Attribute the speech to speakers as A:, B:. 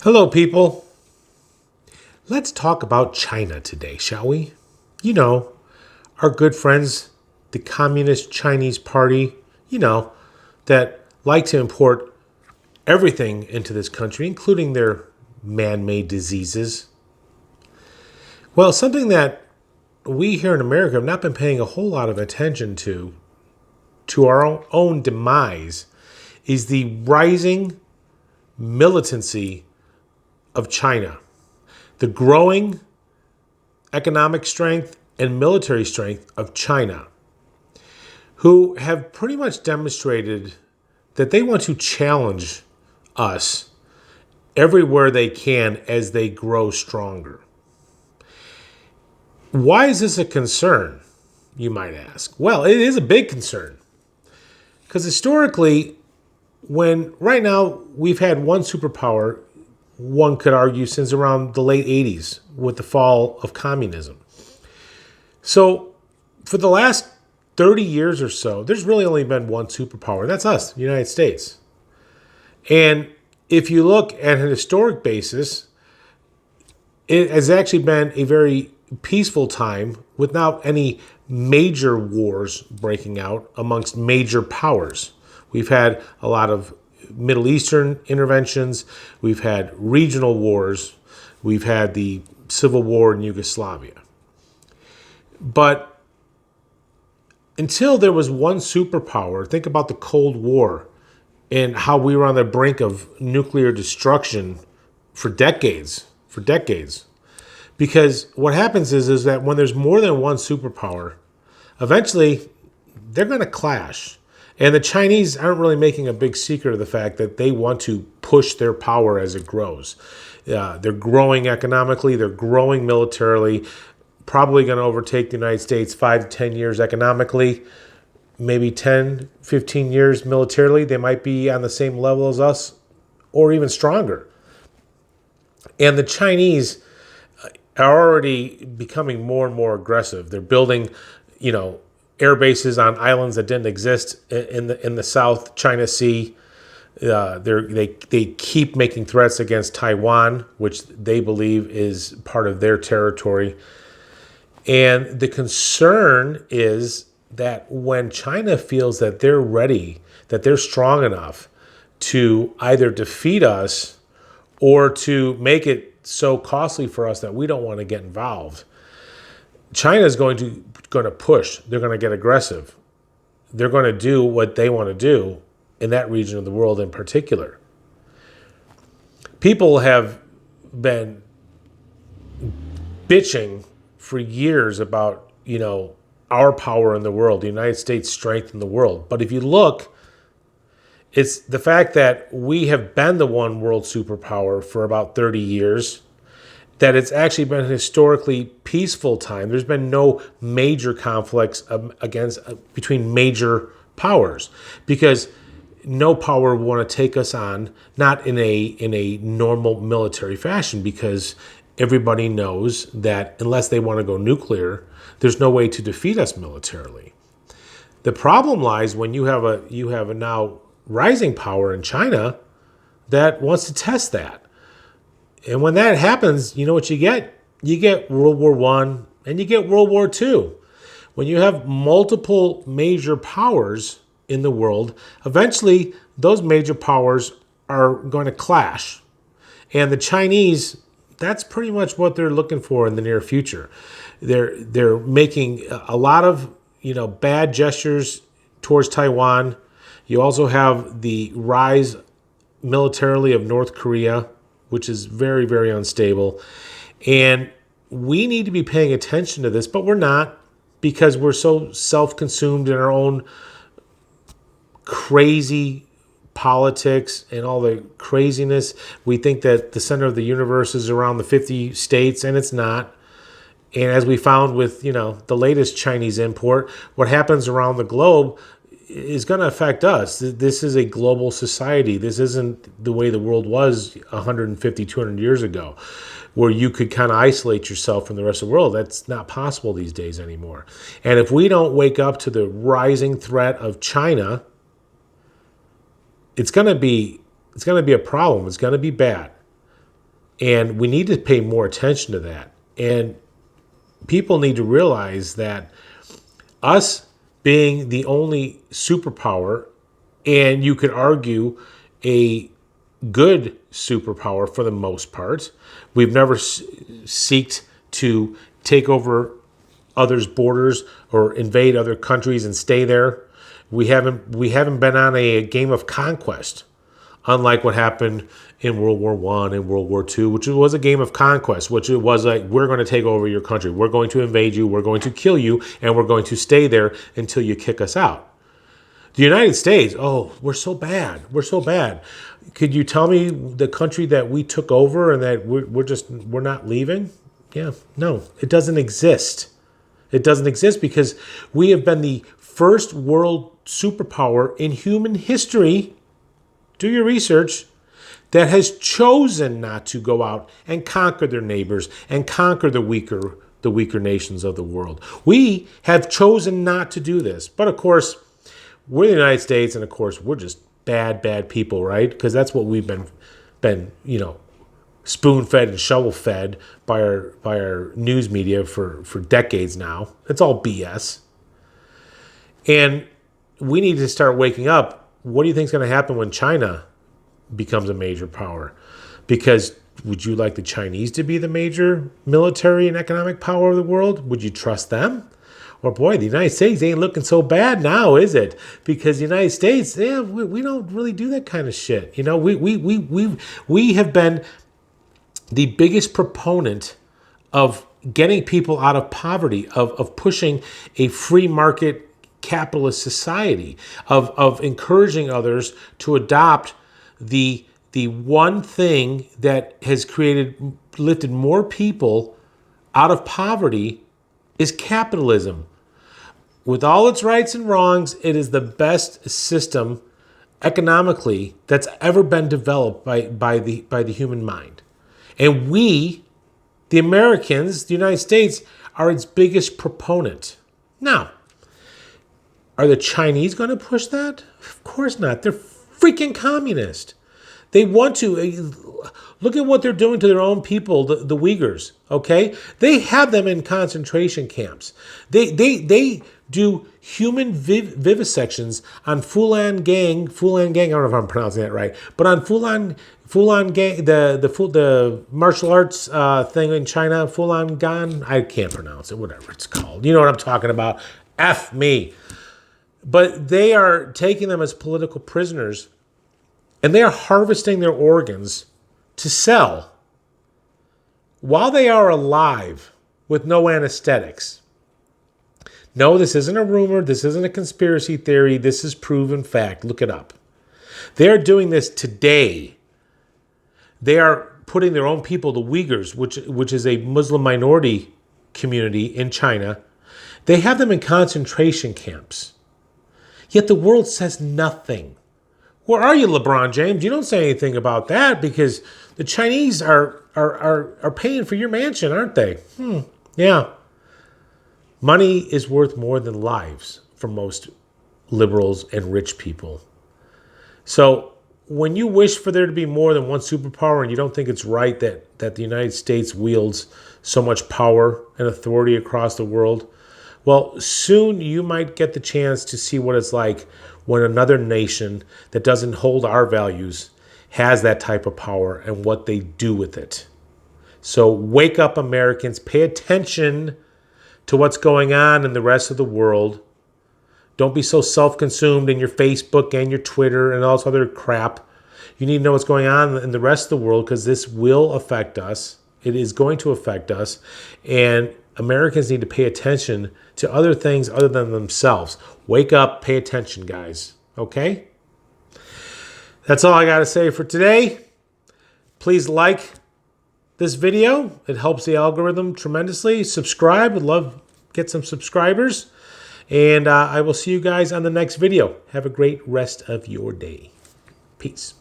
A: Hello, people. Let's talk about China today, shall we? You know, our good friends, the Communist Chinese Party, you know, that like to import everything into this country, including their man made diseases. Well, something that we here in America have not been paying a whole lot of attention to our own demise, is the rising militancy of China, the growing economic strength and military strength of China, who have pretty much demonstrated that they want to challenge us everywhere they can as they grow stronger. Why is this a concern, you might ask? Well, it is a big concern because historically, when right now we've had one superpower, one could argue, since around the late 80s with the fall of communism. So, for the last 30 years or so, there's really only been one superpower. That's us, the United States. And if you look at an historic basis, it has actually been a very peaceful time without any major wars breaking out amongst major powers. We've had a lot of Middle Eastern interventions. We've had regional wars. We've had the civil war in Yugoslavia. But until there was one superpower, think about the Cold War and how we were on the brink of nuclear destruction for decades. Because what happens is that when there's more than one superpower, eventually they're going to clash. And the Chinese aren't really making a big secret of the fact that they want to push their power as it grows. They're growing economically, they're growing militarily, probably going to overtake the United States 5 to 10 years economically, maybe 10, 15 years militarily. They might be on the same level as us or even stronger. And the Chinese are already becoming more and more aggressive. They're building, air bases on islands that didn't exist in the South China Sea. They keep making threats against Taiwan, which they believe is part of their territory. And the concern is that when China feels that they're ready, that they're strong enough to either defeat us or to make it so costly for us that we don't want to get involved, China is going to push. They're going to get aggressive. They're going to do what they want to do in that region of the world in particular. People have been bitching for years about, our power in the world, the United States' strength in the world. But if you look, it's the fact that we have been the one world superpower for about 30 years, that it's actually been a historically peaceful time. There's been no major conflicts between major powers because no power will want to take us on, not in a normal military fashion, because everybody knows that unless they want to go nuclear, there's no way to defeat us militarily. The problem lies when you have a now rising power in China that wants to test that. And when that happens, you know what you get? You get World War I and you get World War II. When you have multiple major powers in the world, eventually those major powers are going to clash. And the Chinese, that's pretty much what they're looking for in the near future. They're making a lot of bad gestures towards Taiwan. You also have the rise militarily of North Korea, which is very, very unstable. And we need to be paying attention to this, but we're not, because we're so self-consumed in our own crazy politics and all the craziness. We think that the center of the universe is around the 50 states, and it's not. And as we found with, the latest Chinese import, what happens around the globe is going to affect us. This is a global society. This isn't the way the world was 150, 200 years ago, where you could kind of isolate yourself from the rest of the world. That's not possible these days anymore. And if we don't wake up to the rising threat of China, it's going to be a problem. It's going to be bad. And we need to pay more attention to that. And people need to realize that us being the only superpower, and you could argue a good superpower for the most part, we've never seeked to take over others' borders or invade other countries and stay there. We haven't been on a game of conquest, unlike what happened in World War I and World War II, which was a game of conquest, which it was like, we're going to take over your country. We're going to invade you. We're going to kill you. And we're going to stay there until you kick us out. The United States, oh, we're so bad. We're so bad. Could you tell me the country that we took over and that we're not leaving? Yeah, no, it doesn't exist. It doesn't exist because we have been the first world superpower in human history, do your research, that has chosen not to go out and conquer their neighbors and conquer the weaker nations of the world. We have chosen not to do this. But of course, we're the United States, and of course, we're just bad people, right? Because that's what we've been, spoon-fed and shovel-fed by our news media for decades now. It's all BS. And we need to start waking up. What do you think is going to happen when China becomes a major power? Because would you like the Chinese to be the major military and economic power of the world? Would you trust them? Or boy, the United States ain't looking so bad now, is it? Because the United States, we don't really do that kind of shit. We have been the biggest proponent of getting people out of poverty, of pushing a free market capitalist society, of encouraging others to adopt the one thing that has lifted more people out of poverty is capitalism. With all its rights and wrongs, it is the best system economically that's ever been developed by the human mind. And we, the Americans, the United States, are its biggest proponent. Now, are the Chinese going to push that? Of course not. They're freaking communist. They want to. Look at what they're doing to their own people, the Uyghurs, okay? They have them in concentration camps. They do human vivisections on Fulan Gang, I don't know if I'm pronouncing that right, but on Fulan Gang, the martial arts thing in China, Fulan Gan, I can't pronounce it, whatever it's called. You know what I'm talking about. F me. But they are taking them as political prisoners, and they are harvesting their organs to sell while they are alive with no anesthetics. No, this isn't a rumor. This isn't a conspiracy theory. This is proven fact. Look it up. They are doing this today. They are putting their own people, the Uyghurs, which is a Muslim minority community in China. They have them in concentration camps. Yet the world says nothing. Where are you, LeBron James? You don't say anything about that because the Chinese are paying for your mansion, aren't they? Yeah. Money is worth more than lives for most liberals and rich people. So when you wish for there to be more than one superpower and you don't think it's right that the United States wields so much power and authority across the world, well, soon you might get the chance to see what it's like when another nation that doesn't hold our values has that type of power and what they do with it. So wake up, Americans. Pay attention to what's going on in the rest of the world. Don't be so self-consumed in your Facebook and your Twitter and all this other crap. You need to know what's going on in the rest of the world because this will affect us. It is going to affect us. And Americans need to pay attention to other things other than themselves. Wake up, pay attention, guys. Okay? That's all I got to say for today. Please like this video. It helps the algorithm tremendously. Subscribe. Would love to get some subscribers. And I will see you guys on the next video. Have a great rest of your day. Peace.